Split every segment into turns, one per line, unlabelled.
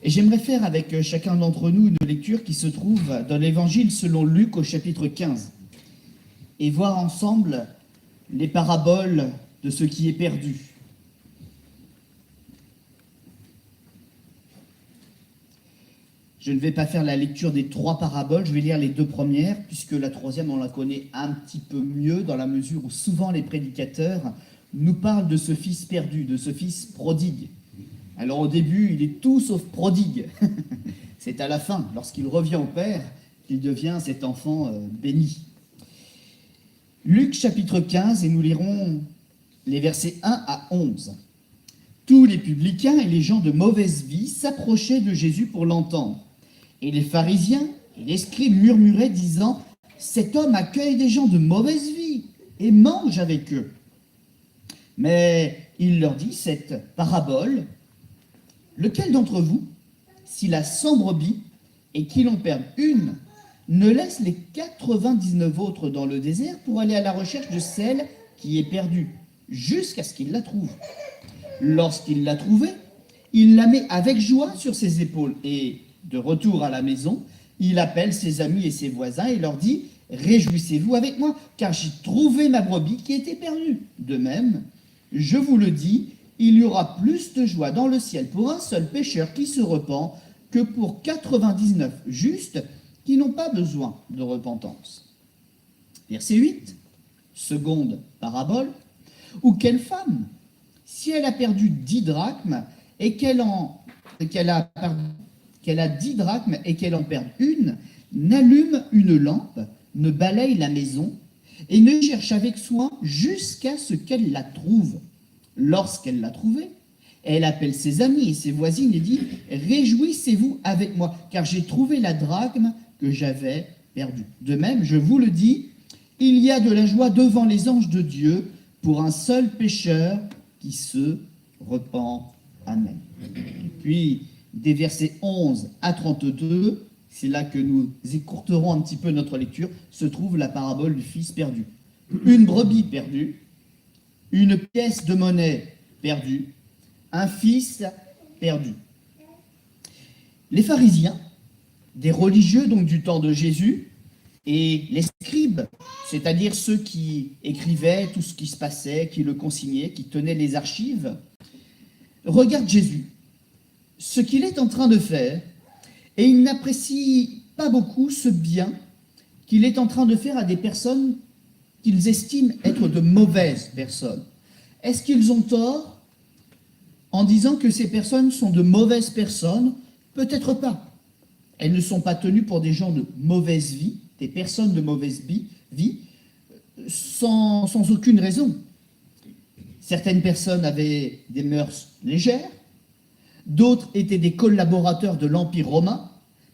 Et j'aimerais faire avec chacun d'entre nous une lecture qui se trouve dans l'Évangile selon Luc au chapitre 15 et voir ensemble les paraboles de ce qui est perdu. Je ne vais pas faire la lecture des 3 paraboles, je vais lire les 2 premières, puisque la 3e, on la connaît un petit peu mieux, dans la mesure où souvent les prédicateurs nous parlent de ce fils perdu, de ce fils prodigue. Alors au début, il est tout sauf prodigue. C'est à la fin, lorsqu'il revient au Père, qu'il devient cet enfant béni. Luc chapitre 15, et nous lirons les versets 1 à 11. Tous les publicains et les gens de mauvaise vie s'approchaient de Jésus pour l'entendre. Et les pharisiens et les scribes murmuraient, disant « Cet homme accueille des gens de mauvaise vie et mange avec eux. » Mais il leur dit cette parabole. « Lequel d'entre vous, s'il a 100 brebis et qu'il en perde une, ne laisse les 99 autres dans le désert pour aller à la recherche de celle qui est perdue, jusqu'à ce qu'il la trouve. Lorsqu'il l'a trouvée, il la met avec joie sur ses épaules et, de retour à la maison, il appelle ses amis et ses voisins et leur dit « Réjouissez-vous avec moi, car j'ai trouvé ma brebis qui était perdue. De même, je vous le dis, il y aura plus de joie dans le ciel pour un seul pécheur qui se repent que pour 99 justes qui n'ont pas besoin de repentance. » Verset 8, seconde parabole, « Ou quelle femme, si elle a perdu 10 drachmes et qu'elle a 10 drachmes et qu'elle en perde une, n'allume une lampe, ne balaye la maison et ne cherche avec soin jusqu'à ce qu'elle la trouve. Lorsqu'elle l'a trouvée, elle appelle ses amis et ses voisines et dit « Réjouissez-vous avec moi, car j'ai trouvé la drachme que j'avais perdue. » De même, je vous le dis, il y a de la joie devant les anges de Dieu pour un seul pécheur qui se repent. Amen. Et puis, des versets 11 à 32, c'est là que nous écourterons un petit peu notre lecture, se trouve la parabole du fils perdu. Une brebis perdue, une pièce de monnaie perdue, un fils perdu. Les pharisiens, des religieux donc du temps de Jésus, et les scribes, c'est-à-dire ceux qui écrivaient tout ce qui se passait, qui le consignaient, qui tenaient les archives, regardent Jésus, ce qu'il est en train de faire, et ils n'apprécient pas beaucoup ce bien qu'il est en train de faire à des personnes qu'ils estiment être de mauvaises personnes. Est-ce qu'ils ont tort en disant que ces personnes sont de mauvaises personnes? Peut-être pas. Elles ne sont pas tenues pour des gens de mauvaise vie, des personnes de mauvaise vie, sans aucune raison. Certaines personnes avaient des mœurs légères, d'autres étaient des collaborateurs de l'Empire romain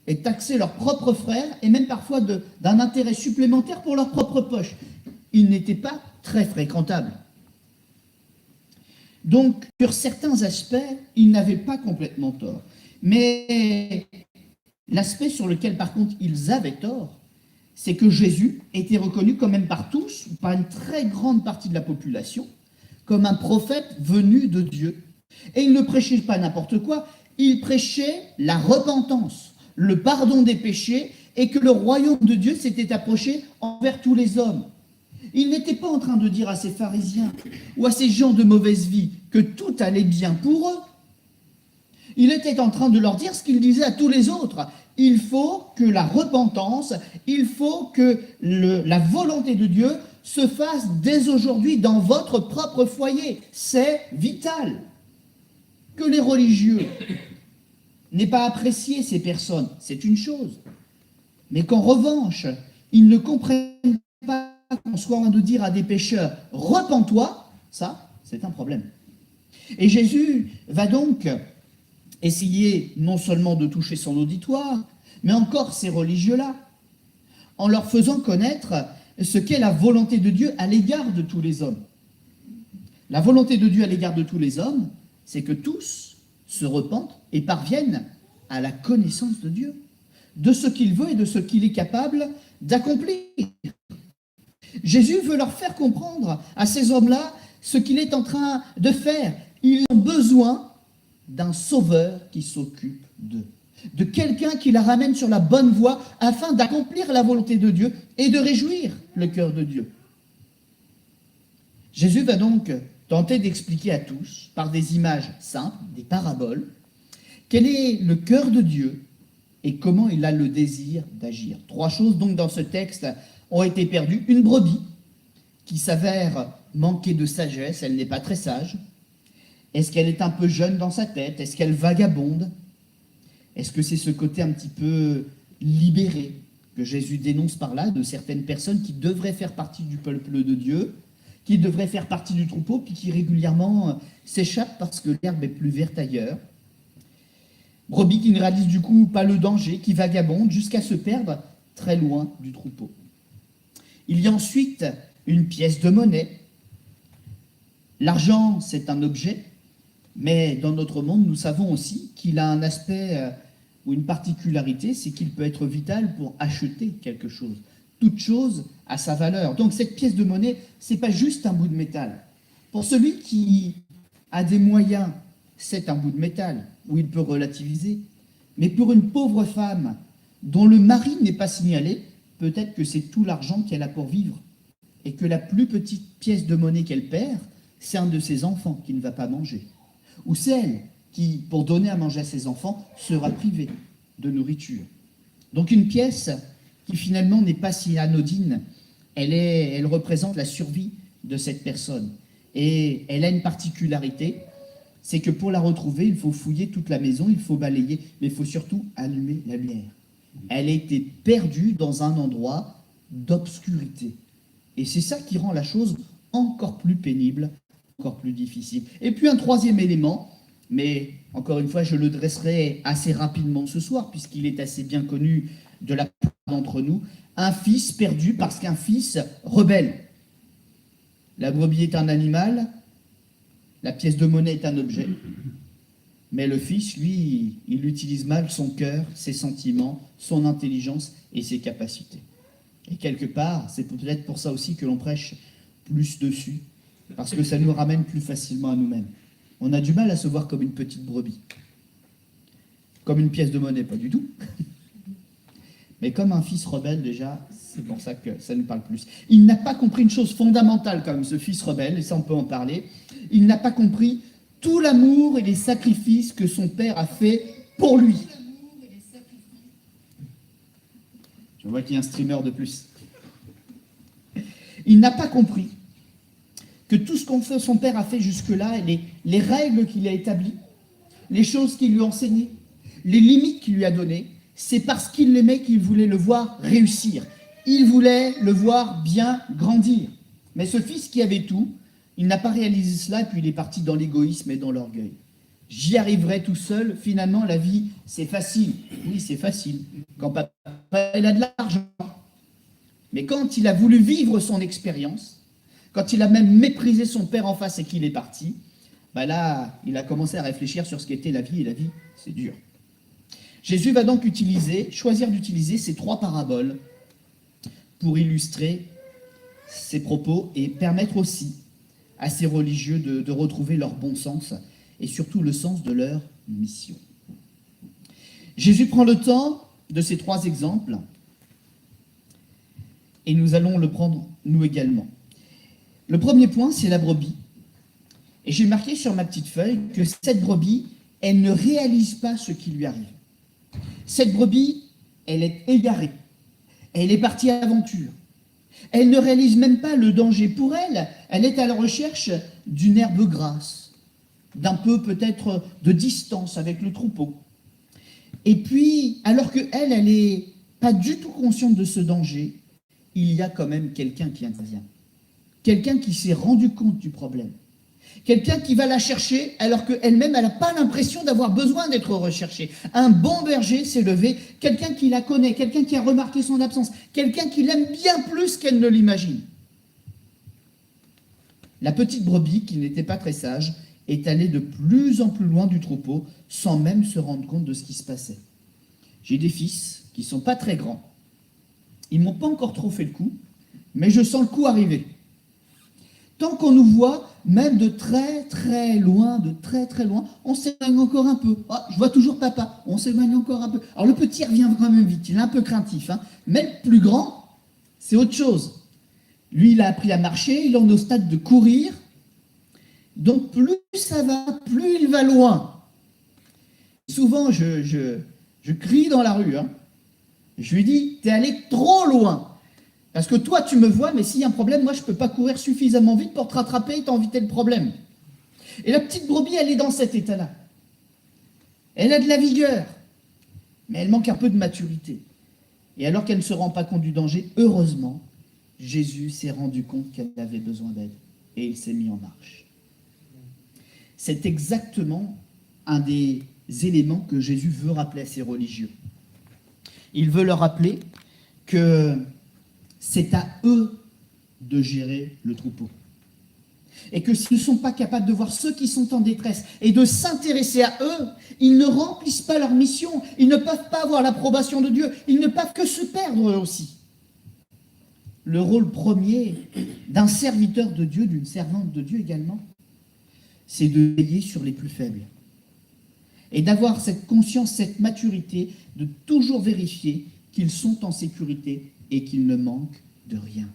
et taxaient leurs propres frères et même parfois d'un intérêt supplémentaire pour leur propre poche. Ils n'étaient pas très fréquentables. Donc, sur certains aspects, ils n'avaient pas complètement tort. Mais l'aspect sur lequel, par contre, ils avaient tort, c'est que Jésus était reconnu quand même par tous, par une très grande partie de la population, comme un prophète venu de Dieu. Et il ne prêchait pas n'importe quoi, il prêchait la repentance, le pardon des péchés, et que le royaume de Dieu s'était approché envers tous les hommes. Il n'était pas en train de dire à ces pharisiens ou à ces gens de mauvaise vie que tout allait bien pour eux. Il était en train de leur dire ce qu'il disait à tous les autres. Il faut que la repentance, il faut que la volonté de Dieu se fasse dès aujourd'hui dans votre propre foyer. C'est vital. Que les religieux n'aient pas apprécié ces personnes, c'est une chose. Mais qu'en revanche, ils ne comprennent pas qu'on soit en train de dire à des pécheurs « repens-toi », ça, c'est un problème. Et Jésus va donc essayer non seulement de toucher son auditoire, mais encore ces religieux-là, en leur faisant connaître ce qu'est la volonté de Dieu à l'égard de tous les hommes. La volonté de Dieu à l'égard de tous les hommes, c'est que tous se repentent et parviennent à la connaissance de Dieu, de ce qu'il veut et de ce qu'il est capable d'accomplir. Jésus veut leur faire comprendre à ces hommes-là ce qu'il est en train de faire. Ils ont besoin d'un sauveur qui s'occupe d'eux, de quelqu'un qui la ramène sur la bonne voie afin d'accomplir la volonté de Dieu et de réjouir le cœur de Dieu. Jésus va donc tenter d'expliquer à tous, par des images simples, des paraboles, quel est le cœur de Dieu et comment il a le désir d'agir. 3 choses donc dans ce texte ont été perdues. Une brebis qui s'avère manquer de sagesse, elle n'est pas très sage. Est-ce qu'elle est un peu jeune dans sa tête? Est-ce qu'elle vagabonde? Est-ce que c'est ce côté un petit peu libéré que Jésus dénonce par là, de certaines personnes qui devraient faire partie du peuple de Dieu, qui devraient faire partie du troupeau, puis qui régulièrement s'échappent parce que l'herbe est plus verte ailleurs? Brebis qui ne réalise du coup pas le danger, qui vagabonde jusqu'à se perdre très loin du troupeau. Il y a ensuite une pièce de monnaie. L'argent, c'est un objet, mais dans notre monde, nous savons aussi qu'il a un aspect ou une particularité, c'est qu'il peut être vital pour acheter quelque chose. Toute chose a sa valeur. Donc cette pièce de monnaie, c'est pas juste un bout de métal. Pour celui qui a des moyens, c'est un bout de métal où il peut relativiser. Mais pour une pauvre femme dont le mari n'est pas signalé, peut-être que c'est tout l'argent qu'elle a pour vivre et que la plus petite pièce de monnaie qu'elle perd, c'est un de ses enfants qui ne va pas manger. Ou celle qui, pour donner à manger à ses enfants, sera privée de nourriture. Donc une pièce qui finalement n'est pas si anodine, elle représente la survie de cette personne. Et elle a une particularité, c'est que pour la retrouver, il faut fouiller toute la maison, il faut balayer, mais il faut surtout allumer la lumière. Elle a été perdue dans un endroit d'obscurité. Et c'est ça qui rend la chose encore plus pénible, encore plus difficile. Et puis un troisième élément, mais encore une fois, je le dresserai assez rapidement ce soir, puisqu'il est assez bien connu de la plupart d'entre nous, un fils perdu parce qu'un fils rebelle. La brebis est un animal, la pièce de monnaie est un objet, mais le fils, lui, il utilise mal son cœur, ses sentiments, son intelligence et ses capacités. Et quelque part, c'est peut-être pour ça aussi que l'on prêche plus dessus, parce que ça nous ramène plus facilement à nous-mêmes. On a du mal à se voir comme une petite brebis, comme une pièce de monnaie, pas du tout, mais comme un fils rebelle déjà, c'est pour ça que ça nous parle plus. Il n'a pas compris une chose fondamentale comme ce fils rebelle, et ça on peut en parler, il n'a pas compris tout l'amour et les sacrifices que son père a fait pour lui. Je vois qu'il y a un streamer de plus. Il n'a pas compris que tout ce que son père a fait jusque-là, les règles qu'il a établies, les choses qu'il lui a enseignées, les limites qu'il lui a données, c'est parce qu'il l'aimait qu'il voulait le voir réussir. Il voulait le voir bien grandir. Mais ce fils qui avait tout, il n'a pas réalisé cela et puis il est parti dans l'égoïsme et dans l'orgueil. J'y arriverai tout seul, finalement la vie c'est facile. Oui, c'est facile. Quand papa il a de l'argent. Mais quand il a voulu vivre son expérience, quand il a même méprisé son père en face et qu'il est parti, bah là, il a commencé à réfléchir sur ce qu'était la vie, et la vie, c'est dur. Jésus va donc choisir d'utiliser ces 3 paraboles pour illustrer ses propos et permettre aussi à ces religieux de retrouver leur bon sens et surtout le sens de leur mission. Jésus prend le temps de ces 3 exemples et nous allons le prendre nous également. Le premier point, c'est la brebis. Et j'ai marqué sur ma petite feuille que cette brebis, elle ne réalise pas ce qui lui arrive. Cette brebis, elle est égarée. Elle est partie à l'aventure. Elle ne réalise même pas le danger pour elle. Elle est à la recherche d'une herbe grasse, d'un peu peut-être de distance avec le troupeau. Et puis, alors qu'elle, elle n'est pas du tout consciente de ce danger, il y a quand même quelqu'un qui intervient. Quelqu'un qui s'est rendu compte du problème. Quelqu'un qui va la chercher alors qu'elle-même, elle n'a pas l'impression d'avoir besoin d'être recherchée. Un bon berger s'est levé, quelqu'un qui la connaît, quelqu'un qui a remarqué son absence, quelqu'un qui l'aime bien plus qu'elle ne l'imagine. La petite brebis, qui n'était pas très sage, est allée de plus en plus loin du troupeau sans même se rendre compte de ce qui se passait. J'ai des fils qui ne sont pas très grands. Ils ne m'ont pas encore trop fait le coup, mais je sens le coup arriver. Tant qu'on nous voit même de très très loin, on s'éloigne encore un peu. Ah, je vois toujours papa, on s'éloigne encore un peu. Alors le petit revient quand même vite, il est un peu craintif, hein. Mais le plus grand, c'est autre chose. Lui, il a appris à marcher, il en est au stade de courir. Donc plus ça va, plus il va loin. Souvent, je crie dans la rue, hein. Je lui dis, t'es allé trop loin. Parce que toi, tu me vois, mais s'il y a un problème, moi, je ne peux pas courir suffisamment vite pour te rattraper et t'éviter le problème. Et la petite brebis, elle est dans cet état-là. Elle a de la vigueur, mais elle manque un peu de maturité. Et alors qu'elle ne se rend pas compte du danger, heureusement, Jésus s'est rendu compte qu'elle avait besoin d'aide. Et il s'est mis en marche. C'est exactement un des éléments que Jésus veut rappeler à ses religieux. Il veut leur rappeler que c'est à eux de gérer le troupeau. Et que s'ils ne sont pas capables de voir ceux qui sont en détresse et de s'intéresser à eux, ils ne remplissent pas leur mission, ils ne peuvent pas avoir l'approbation de Dieu, ils ne peuvent que se perdre eux aussi. Le rôle premier d'un serviteur de Dieu, d'une servante de Dieu également, c'est de veiller sur les plus faibles. Et d'avoir cette conscience, cette maturité, de toujours vérifier qu'ils sont en sécurité et qu'ils ne manquent de rien.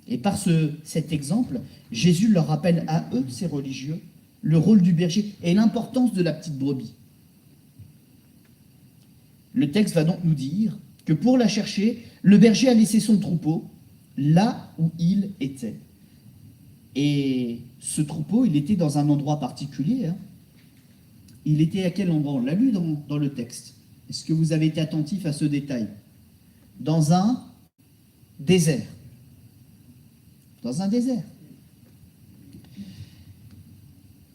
Et par cet exemple, Jésus leur rappelle à eux, ces religieux, le rôle du berger et l'importance de la petite brebis. Le texte va donc nous dire que pour la chercher, le berger a laissé son troupeau là où il était. Et ce troupeau, il était dans un endroit particulier, hein. Il était à quel endroit? On l'a lu dans le texte. Est-ce que vous avez été attentif à ce détail? Dans un désert. Dans un désert.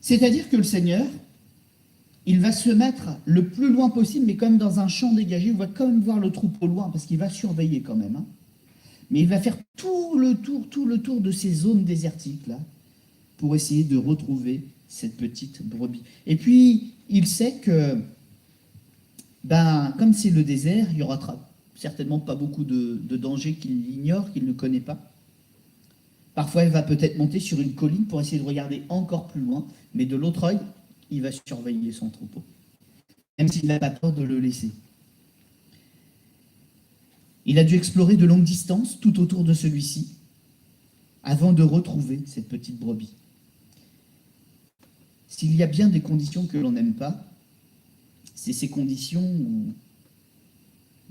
C'est-à-dire que le Seigneur, il va se mettre le plus loin possible, mais comme dans un champ dégagé, on va quand même voir le troupeau loin, parce qu'il va surveiller quand même, hein. Mais il va faire tout le tour de ces zones désertiques, là, pour essayer de retrouver cette petite brebis. Et puis, il sait que, comme c'est le désert, il y aura certainement pas beaucoup de dangers qu'il ignore, qu'il ne connaît pas. Parfois, il va peut-être monter sur une colline pour essayer de regarder encore plus loin, mais de l'autre œil, il va surveiller son troupeau, même s'il n'a pas peur de le laisser. Il a dû explorer de longues distances tout autour de celui-ci avant de retrouver cette petite brebis. S'il y a bien des conditions que l'on n'aime pas, c'est ces conditions où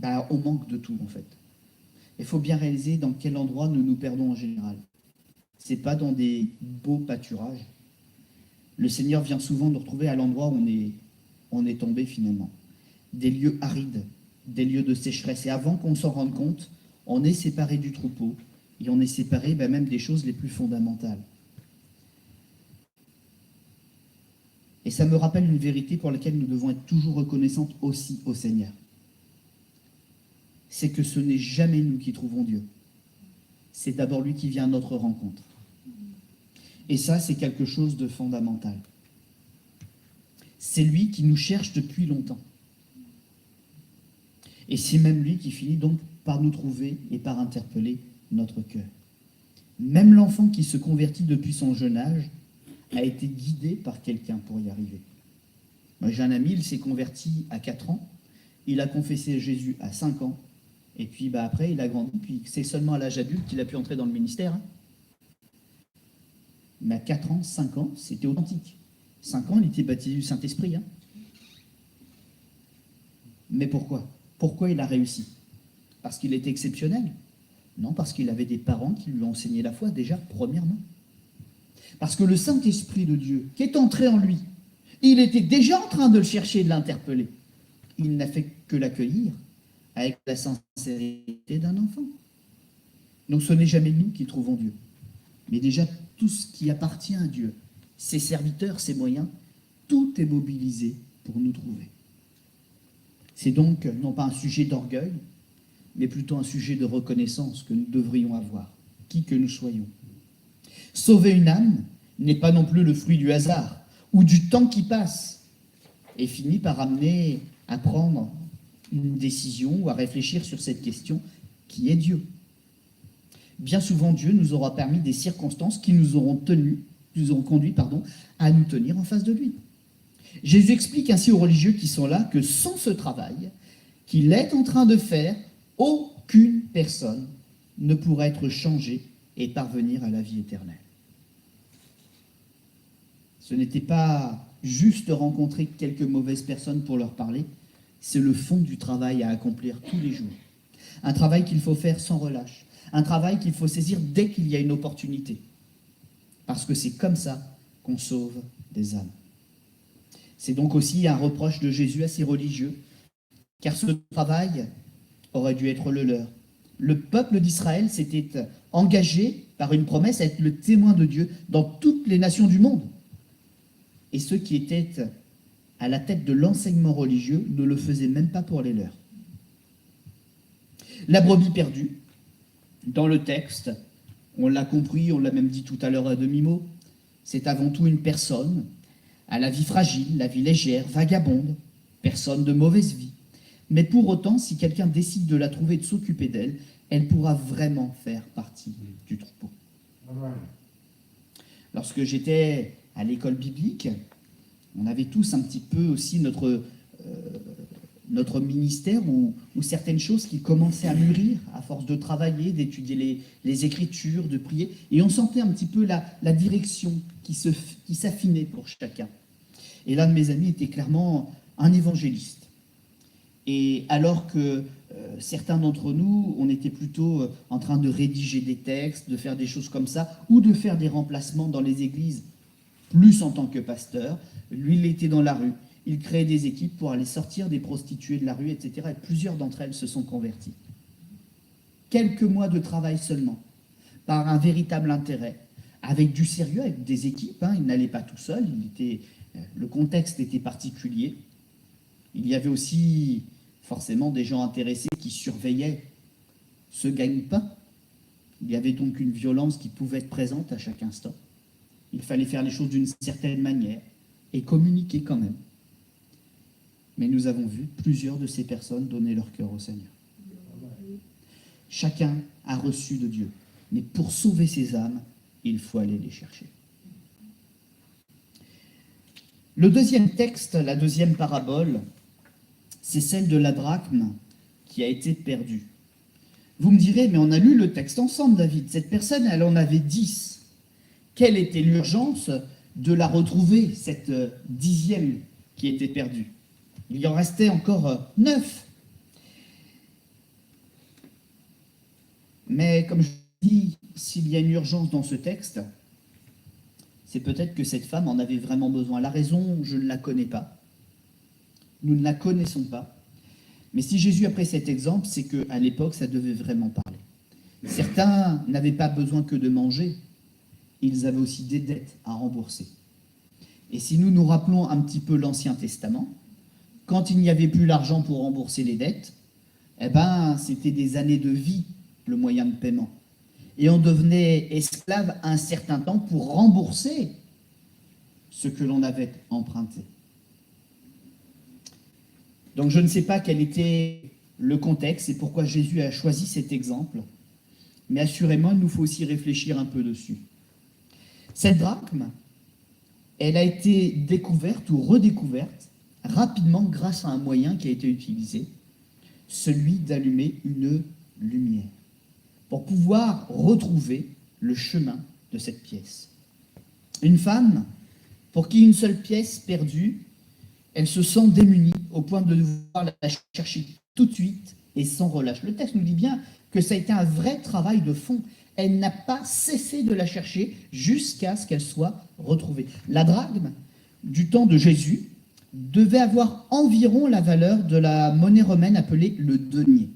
on manque de tout en fait. Il faut bien réaliser dans quel endroit nous nous perdons en général. Ce n'est pas dans des beaux pâturages. Le Seigneur vient souvent nous retrouver à l'endroit où on est tombé finalement. Des lieux arides, des lieux de sécheresse. Et avant qu'on s'en rende compte, on est séparé du troupeau et on est séparé même des choses les plus fondamentales. Et ça me rappelle une vérité pour laquelle nous devons être toujours reconnaissants aussi au Seigneur. C'est que ce n'est jamais nous qui trouvons Dieu. C'est d'abord lui qui vient à notre rencontre. Et ça, c'est quelque chose de fondamental. C'est lui qui nous cherche depuis longtemps. Et c'est même lui qui finit donc par nous trouver et par interpeller notre cœur. Même l'enfant qui se convertit depuis son jeune âge a été guidé par quelqu'un pour y arriver. Moi, j'ai un ami, il s'est converti à 4 ans, il a confessé Jésus à 5 ans, et puis après, il a grandi, puis c'est seulement à l'âge adulte qu'il a pu entrer dans le ministère. Hein. Mais à 4 ans, 5 ans, c'était authentique. 5 ans, il était baptisé du Saint-Esprit. Hein. Mais pourquoi? Pourquoi il a réussi? Parce qu'il était exceptionnel? Non, parce qu'il avait des parents qui lui ont enseigné la foi, déjà, premièrement. Parce que le Saint-Esprit de Dieu, qui est entré en lui, il était déjà en train de le chercher et de l'interpeller. Il n'a fait que l'accueillir avec la sincérité d'un enfant. Donc ce n'est jamais nous qui trouvons Dieu. Mais déjà, tout ce qui appartient à Dieu, ses serviteurs, ses moyens, tout est mobilisé pour nous trouver. C'est donc non pas un sujet d'orgueil, mais plutôt un sujet de reconnaissance que nous devrions avoir, qui que nous soyons. Sauver une âme n'est pas non plus le fruit du hasard ou du temps qui passe et finit par amener à prendre une décision ou à réfléchir sur cette question qui est Dieu. Bien souvent, Dieu nous aura permis des circonstances qui nous auront tenus nous ont conduits, à nous tenir en face de lui. Jésus explique ainsi aux religieux qui sont là que sans ce travail qu'il est en train de faire, aucune personne ne pourra être changée et parvenir à la vie éternelle. Ce n'était pas juste rencontrer quelques mauvaises personnes pour leur parler, c'est le fond du travail à accomplir tous les jours. Un travail qu'il faut faire sans relâche, un travail qu'il faut saisir dès qu'il y a une opportunité. Parce que c'est comme ça qu'on sauve des âmes. C'est donc aussi un reproche de Jésus à ces religieux, car ce travail aurait dû être le leur. Le peuple d'Israël s'était engagé par une promesse à être le témoin de Dieu dans toutes les nations du monde. Et ceux qui étaient à la tête de l'enseignement religieux ne le faisaient même pas pour les leurs. La brebis perdue, dans le texte, on l'a compris, on l'a même dit tout à l'heure à demi-mot, c'est avant tout une personne à la vie fragile, la vie légère, vagabonde, personne de mauvaise vie. Mais pour autant, si quelqu'un décide de la trouver et de s'occuper d'elle, elle pourra vraiment faire partie du troupeau. Lorsque j'étais à l'école biblique, on avait tous un petit peu aussi notre ministère ou certaines choses qui commençaient à mûrir à force de travailler, d'étudier les Écritures, de prier. Et on sentait un petit peu la direction qui s'affinait pour chacun. Et l'un de mes amis était clairement un évangéliste. Et alors que certains d'entre nous, on était plutôt en train de rédiger des textes, de faire des choses comme ça, ou de faire des remplacements dans les églises, plus en tant que pasteur. Lui, il était dans la rue. Il créait des équipes pour aller sortir des prostituées de la rue, etc. Et plusieurs d'entre elles se sont converties. Quelques mois de travail seulement, par un véritable intérêt, avec du sérieux, avec des équipes. Il n'allait pas tout seul, le contexte était particulier. Il y avait aussi forcément des gens intéressés qui surveillaient ce gagne-pain. Il y avait donc une violence qui pouvait être présente à chaque instant. Il fallait faire les choses d'une certaine manière et communiquer quand même. Mais nous avons vu plusieurs de ces personnes donner leur cœur au Seigneur. Chacun a reçu de Dieu. Mais pour sauver ses âmes, il faut aller les chercher. Le deuxième texte, la deuxième parabole, c'est celle de la drachme qui a été perdue. Vous me direz, mais on a lu le texte ensemble, David. Cette personne, elle en avait 10. Quelle était l'urgence de la retrouver, cette 10e qui était perdue? Il en restait encore 9. Mais comme je dis, s'il y a une urgence dans ce texte, c'est peut-être que cette femme en avait vraiment besoin. La raison, je ne la connais pas. Nous ne la connaissons pas. Mais si Jésus a pris cet exemple, c'est qu'à l'époque, ça devait vraiment parler. Certains n'avaient pas besoin que de manger. Ils avaient aussi des dettes à rembourser. Et si nous nous rappelons un petit peu l'Ancien Testament, quand il n'y avait plus l'argent pour rembourser les dettes, c'était des années de vie, le moyen de paiement. Et on devenait esclave un certain temps pour rembourser ce que l'on avait emprunté. Donc je ne sais pas quel était le contexte et pourquoi Jésus a choisi cet exemple, mais assurément, il nous faut aussi réfléchir un peu dessus. Cette drachme, elle a été découverte ou redécouverte rapidement grâce à un moyen qui a été utilisé, celui d'allumer une lumière, pour pouvoir retrouver le chemin de cette pièce. Une femme, pour qui une seule pièce perdue, elle se sent démunie au point de devoir la chercher tout de suite et sans relâche. Le texte nous dit bien que ça a été un vrai travail de fond. Elle n'a pas cessé de la chercher jusqu'à ce qu'elle soit retrouvée. La drachme, du temps de Jésus, devait avoir environ la valeur de la monnaie romaine appelée le denier.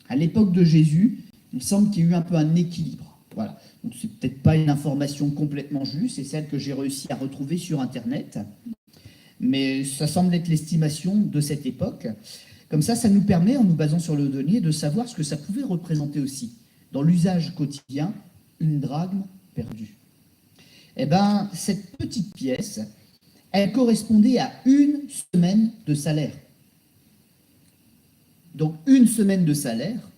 À l'époque de Jésus, il semble qu'il y a eu un peu un équilibre. Voilà. Donc c'est peut-être pas une information complètement juste, c'est celle que j'ai réussi à retrouver sur Internet, mais ça semble être l'estimation de cette époque. Comme ça nous permet, en nous basant sur le denier, de savoir ce que ça pouvait représenter aussi, dans l'usage quotidien, une drachme perdue. Cette petite pièce, elle correspondait à une semaine de salaire. Donc, une semaine de salaire,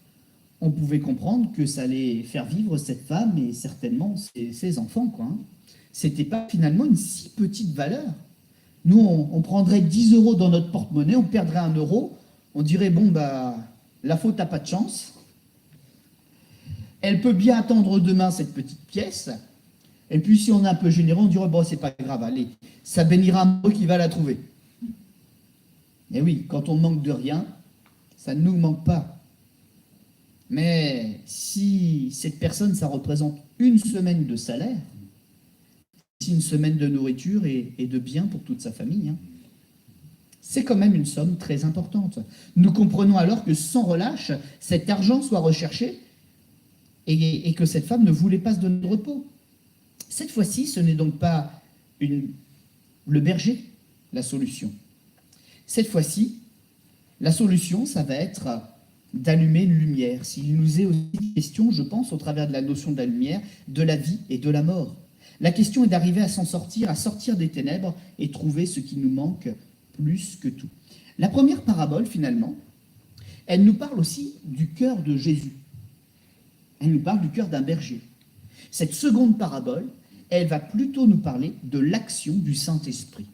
on pouvait comprendre que ça allait faire vivre cette femme et certainement ses enfants, quoi. c'était pas finalement une si petite valeur. Nous, on prendrait 10 euros dans notre porte-monnaie, on perdrait 1 euro, on dirait, bon, bah, la faute n'a pas de chance. Elle peut bien attendre demain, cette petite pièce. Et puis, si on est un peu généreux, on dirait, bon, c'est pas grave, allez, ça bénira un mot qui va la trouver. Et oui, quand on manque de rien, ça ne nous manque pas. Mais si cette personne, ça représente une semaine de salaire, c'est une semaine de nourriture et de biens pour toute sa famille, hein, c'est quand même une somme très importante. Nous comprenons alors que sans relâche, cet argent soit recherché et que cette femme ne voulait pas se donner de repos. Cette fois-ci, ce n'est donc pas le berger la solution. Cette fois-ci, la solution, ça va être d'allumer une lumière. S'il nous est aussi question, je pense, au travers de la notion de la lumière, de la vie et de la mort. La question est d'arriver à s'en sortir, à sortir des ténèbres et trouver ce qui nous manque plus que tout. La première parabole, finalement, elle nous parle aussi du cœur de Jésus. Elle nous parle du cœur d'un berger. Cette seconde parabole, elle va plutôt nous parler de l'action du Saint-Esprit.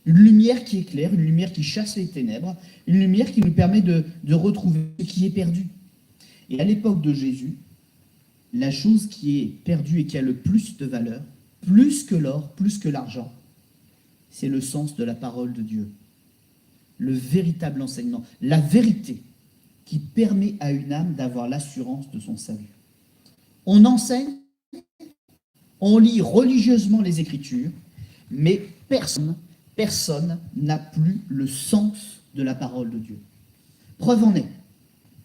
Une lumière qui éclaire, une lumière qui chasse les ténèbres, une lumière qui nous permet de retrouver ce qui est perdu. Et à l'époque de Jésus, la chose qui est perdue et qui a le plus de valeur, plus que l'or, plus que l'argent, c'est le sens de la parole de Dieu. Le véritable enseignement, la vérité qui permet à une âme d'avoir l'assurance de son salut. On enseigne, on lit religieusement les Écritures, mais personne n'a plus le sens de la parole de Dieu. Preuve en est,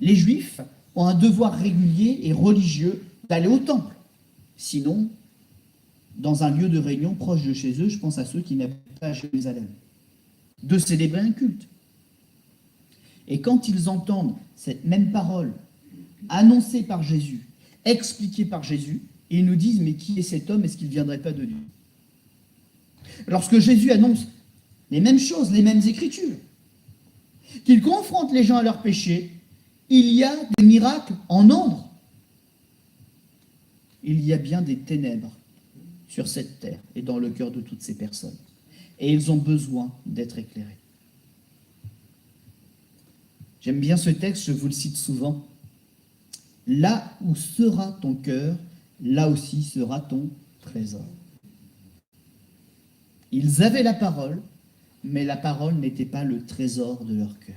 les Juifs ont un devoir régulier et religieux d'aller au temple. Sinon, dans un lieu de réunion proche de chez eux, je pense à ceux qui n'habitent pas à Jérusalem, de célébrer un culte. Et quand ils entendent cette même parole annoncée par Jésus, expliquée par Jésus, ils nous disent, mais qui est cet homme? Est-ce qu'il ne viendrait pas de Dieu? Lorsque Jésus annonce les mêmes choses, les mêmes écritures, qu'il confronte les gens à leurs péchés, il y a des miracles en nombre. Il y a bien des ténèbres sur cette terre et dans le cœur de toutes ces personnes. Et ils ont besoin d'être éclairés. J'aime bien ce texte, je vous le cite souvent. Là où sera ton cœur, là aussi sera ton trésor. Ils avaient la parole, mais la parole n'était pas le trésor de leur cœur.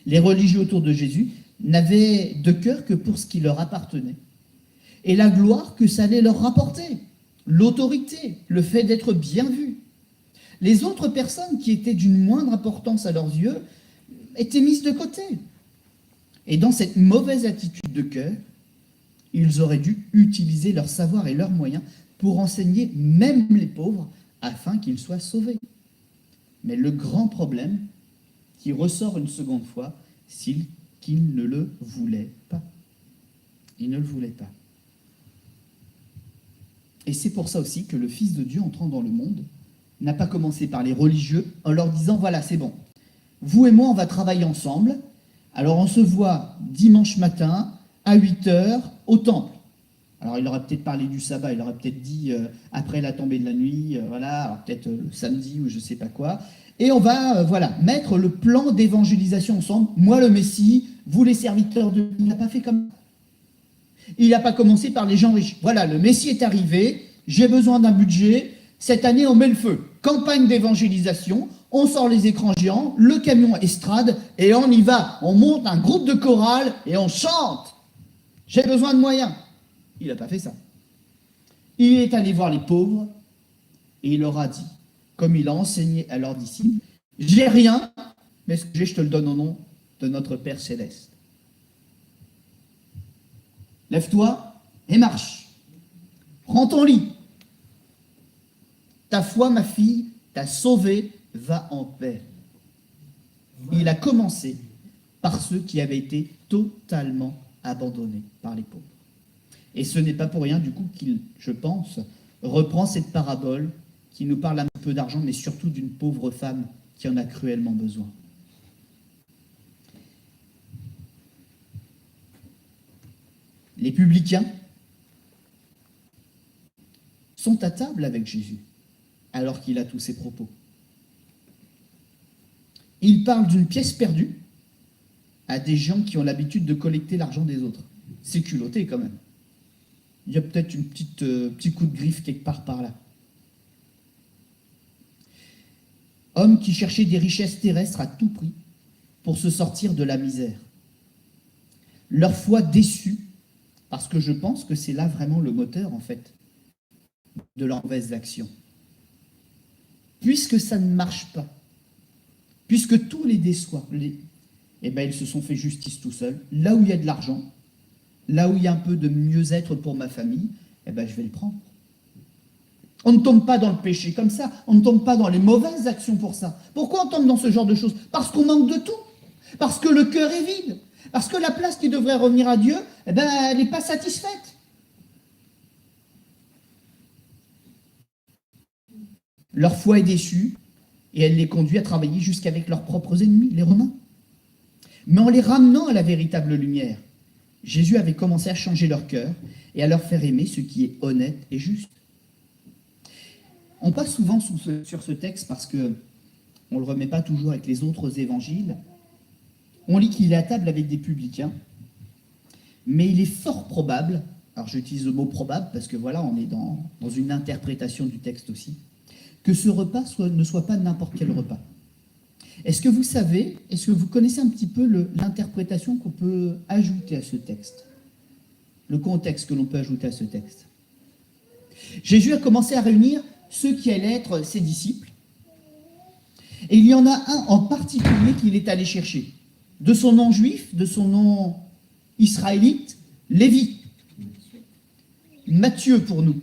Les religieux autour de Jésus n'avaient de cœur que pour ce qui leur appartenait. Et la gloire que ça allait leur rapporter, l'autorité, le fait d'être bien vus. Les autres personnes qui étaient d'une moindre importance à leurs yeux étaient mises de côté. Et dans cette mauvaise attitude de cœur, ils auraient dû utiliser leur savoir et leurs moyens pour enseigner même les pauvres afin qu'ils soient sauvés. Mais le grand problème qui ressort une seconde fois, c'est qu'ils ne le voulaient pas. Ils ne le voulaient pas. Et c'est pour ça aussi que le Fils de Dieu, entrant dans le monde, n'a pas commencé par les religieux en leur disant, voilà, c'est bon, vous et moi, on va travailler ensemble, alors on se voit dimanche matin à 8h au temple. Alors il aurait peut-être parlé du sabbat, il aurait peut-être dit après la tombée de la nuit, voilà, alors peut-être le samedi ou je ne sais pas quoi, et on va mettre le plan d'évangélisation ensemble, moi le Messie, vous les serviteurs de Dieu. Il n'a pas fait comme ça. Il n'a pas commencé par les gens riches. Voilà, le Messie est arrivé, j'ai besoin d'un budget, cette année on met le feu. Campagne d'évangélisation, on sort les écrans géants, le camion estrade, et on y va. On monte un groupe de chorale et on chante. J'ai besoin de moyens. Il n'a pas fait ça. Il est allé voir les pauvres et il leur a dit, comme il a enseigné à leurs disciples, j'ai rien, mais ce que j'ai, je te le donne au nom de notre Père Céleste. Lève-toi et marche. Prends ton lit. Ta foi, ma fille, t'a sauvée, va en paix. Il a commencé par ceux qui avaient été totalement abandonnés par les pauvres. Et ce n'est pas pour rien, du coup, qu'il, je pense, reprend cette parabole qui nous parle un peu d'argent, mais surtout d'une pauvre femme qui en a cruellement besoin. Les publicains, sont à table avec Jésus, alors qu'il a tous ses propos. Il parle d'une pièce perdue à des gens qui ont l'habitude de collecter l'argent des autres. C'est culotté quand même. Il y a peut-être un petit coup de griffe quelque part par là. Hommes qui cherchaient des richesses terrestres à tout prix pour se sortir de la misère. Leur foi déçue, parce que je pense que c'est là vraiment le moteur, en fait, de leurs mauvaises actions. Puisque ça ne marche pas, puisque tout les déçoit, eh ben, ils se sont fait justice tout seuls. Là où il y a de l'argent, là où il y a un peu de mieux-être pour ma famille, eh ben, je vais le prendre. On ne tombe pas dans le péché comme ça, on ne tombe pas dans les mauvaises actions pour ça. Pourquoi on tombe dans ce genre de choses? Parce qu'on manque de tout, parce que le cœur est vide, parce que la place qui devrait revenir à Dieu, eh ben, elle n'est pas satisfaite. Leur foi est déçue et elle les conduit à travailler jusqu'avec leurs propres ennemis, les Romains. Mais en les ramenant à la véritable lumière, Jésus avait commencé à changer leur cœur et à leur faire aimer ce qui est honnête et juste. On passe souvent sur ce texte parce qu'on ne le remet pas toujours avec les autres évangiles. On lit qu'il est à table avec des publicains, mais il est fort probable, alors j'utilise le mot probable parce que voilà, on est dans une interprétation du texte aussi, que ce repas ne soit pas n'importe quel repas. Est-ce que vous savez, est-ce que vous connaissez un petit peu l'interprétation qu'on peut ajouter à ce texte? Le contexte que l'on peut ajouter à ce texte. Jésus a commencé à réunir ceux qui allaient être ses disciples. Et il y en a un en particulier qu'il est allé chercher. De son nom juif, de son nom israélite, Lévi. Matthieu pour nous.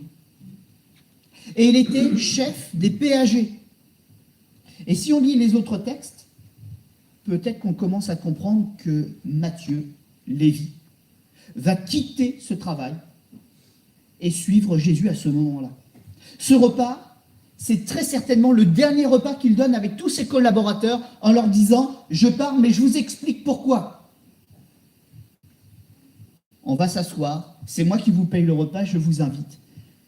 Et il était chef des péagers. Et si on lit les autres textes, peut-être qu'on commence à comprendre que Matthieu, Lévi, va quitter ce travail et suivre Jésus à ce moment-là. Ce repas, c'est très certainement le dernier repas qu'il donne avec tous ses collaborateurs en leur disant « Je pars, mais je vous explique pourquoi. On va s'asseoir, c'est moi qui vous paye le repas, je vous invite.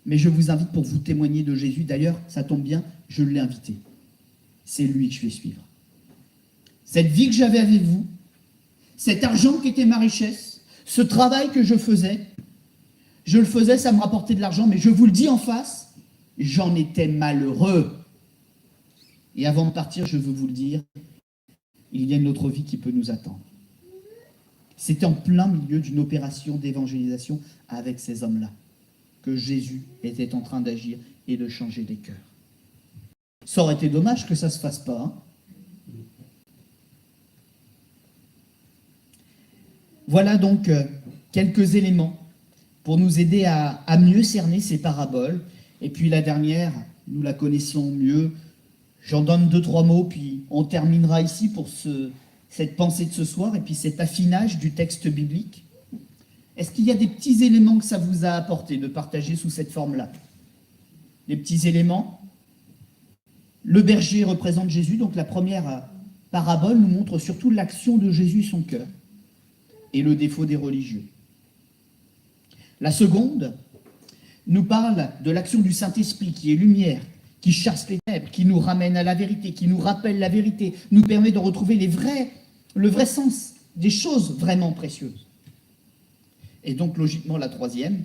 Mais je vous invite pour vous témoigner de Jésus. D'ailleurs, ça tombe bien, je l'ai invité. C'est lui que je vais suivre. Cette vie que j'avais avec vous, cet argent qui était ma richesse, ce travail que je le faisais, ça me rapportait de l'argent, mais je vous le dis en face, j'en étais malheureux. Et avant de partir, je veux vous le dire, il y a une autre vie qui peut nous attendre. C'était en plein milieu d'une opération d'évangélisation avec ces hommes-là que Jésus était en train d'agir et de changer les cœurs. Ça aurait été dommage que ça ne se fasse pas. Hein. Voilà donc quelques éléments pour nous aider à mieux cerner ces paraboles. Et puis la dernière, nous la connaissons mieux. J'en donne 2-3 mots, puis on terminera ici pour cette pensée de ce soir et puis cet affinage du texte biblique. Est-ce qu'il y a des petits éléments que ça vous a apporté de partager sous cette forme-là? Des petits éléments? Le berger représente Jésus, donc la première parabole nous montre surtout l'action de Jésus, son cœur, et le défaut des religieux. La seconde nous parle de l'action du Saint-Esprit qui est lumière, qui chasse les ténèbres, qui nous ramène à la vérité, qui nous rappelle la vérité, nous permet de retrouver le vrai sens des choses vraiment précieuses. Et donc logiquement la troisième,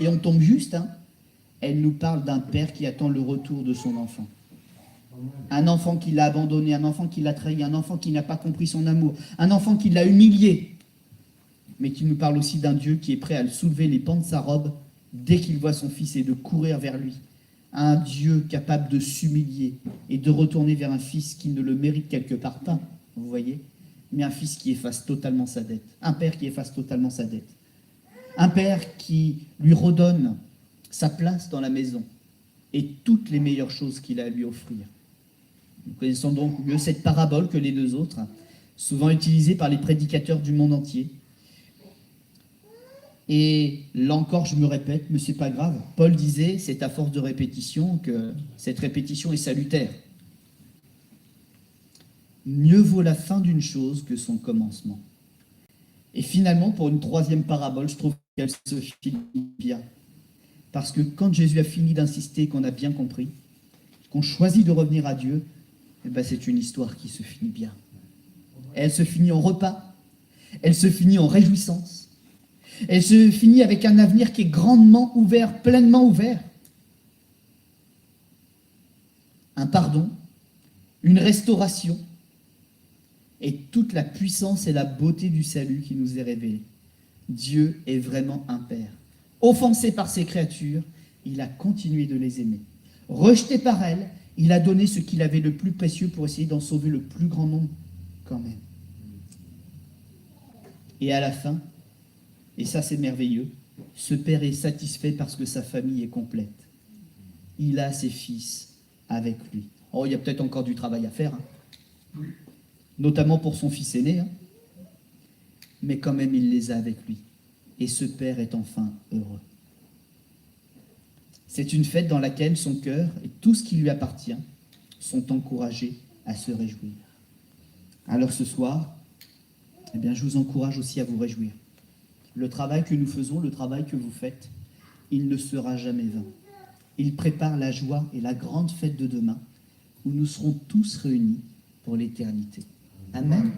et on tombe juste, hein, elle nous parle d'un père qui attend le retour de son enfant. Un enfant qui l'a abandonné, un enfant qui l'a trahi, un enfant qui n'a pas compris son amour, un enfant qui l'a humilié, mais qui nous parle aussi d'un Dieu qui est prêt à le soulever les pans de sa robe dès qu'il voit son fils et de courir vers lui. Un Dieu capable de s'humilier et de retourner vers un fils qui ne le mérite quelque part pas, vous voyez, mais un fils qui efface totalement sa dette, un père qui efface totalement sa dette, un père qui lui redonne sa place dans la maison et toutes les meilleures choses qu'il a à lui offrir. Nous connaissons donc mieux cette parabole que les deux autres, souvent utilisée par les prédicateurs du monde entier. Et là encore, je me répète, mais c'est pas grave. Paul disait, c'est à force de répétition que cette répétition est salutaire. Mieux vaut la fin d'une chose que son commencement. Et finalement, pour une troisième parabole, je trouve qu'elle se file bien. Parce que quand Jésus a fini d'insister, qu'on a bien compris, qu'on choisit de revenir à Dieu, eh ben c'est une histoire qui se finit bien. Elle se finit en repas, elle se finit en réjouissance, elle se finit avec un avenir qui est grandement ouvert, pleinement ouvert. Un pardon, une restauration, et toute la puissance et la beauté du salut qui nous est révélée. Dieu est vraiment un Père. Offensé par ses créatures, il a continué de les aimer. Rejeté par elles, il a donné ce qu'il avait le plus précieux pour essayer d'en sauver le plus grand nombre quand même. Et à la fin, et ça c'est merveilleux, ce Père est satisfait parce que sa famille est complète. Il a ses fils avec lui. Oh, il y a peut-être encore du travail à faire, hein. Notamment pour son fils aîné, hein. Mais quand même il les a avec lui. Et ce Père est enfin heureux. C'est une fête dans laquelle son cœur et tout ce qui lui appartient sont encouragés à se réjouir. Alors ce soir, eh bien, je vous encourage aussi à vous réjouir. Le travail que nous faisons, le travail que vous faites, il ne sera jamais vain. Il prépare la joie et la grande fête de demain, où nous serons tous réunis pour l'éternité. Amen.